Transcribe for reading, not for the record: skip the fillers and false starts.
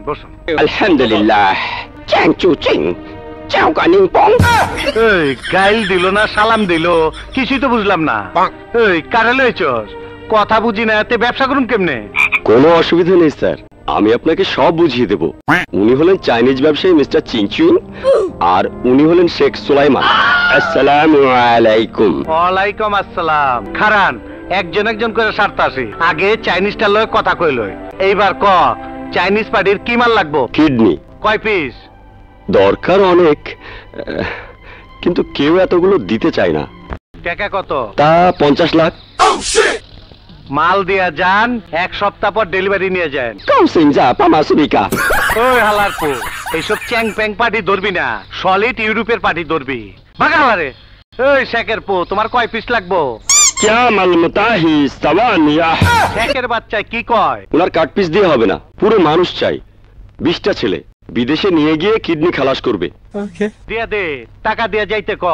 বসুন। আলহামদুলিল্লাহ। চ্যাং চু চিং চাও কানিং পং। এই গাইল দিল না সালাম দিল, কিছুই তো বুঝলাম না। এই কারে লইছস? কথা বুঝি না, এতে ব্যবসা করুন কেমনে? কোনো অসুবিধা নেই স্যার, আমি আপনাকে সব বুঝিয়ে দেব। উনি হলেন চাইনিজ ব্যবসায়ী মিস্টার চিংচুং, আর উনি হলেন শেখ সুলাইমান। আসসালামু আলাইকুম। ওয়ালাইকুম আসসালাম। খারান, একজন একজন করে সারতে আসি। আগে চাইনিজটা লয় কথা কইলই। এইবার ক, চাইনিজ পার্টির কি মাল লাগবো? কিডনি কয় পিস? দরকার অনেক, কিন্তু কেউ এতগুলো দিতে চায় না। টাকা কত? তা 50 লাখ। মাল দিয়া যান, এক সপ্তাহ পর ডেলিভারি নিয়ে যান। কাউসিংজা পামাসুবিকা। ওই হালার পো, এইসব চ্যাং প্যাং পার্টি ধরবি না, সলিড ইউরোপের পার্টি ধরবি। ভাগা হালারে। ওই শেখের পো, তোমার কয় পিস লাগবো? क्या মালমতাহি সাওয়ানিয়া। শেখের বাচ্চায় কি কয়? ওনার কাট পিস দিয়ে হবে না, পুরো মানুষ চাই। 20টা ছেলে বিদেশে নিয়ে গিয়ে কিডনি খালাস করবে। দিয়া দে, টাকা দিয়া যাইতে ক।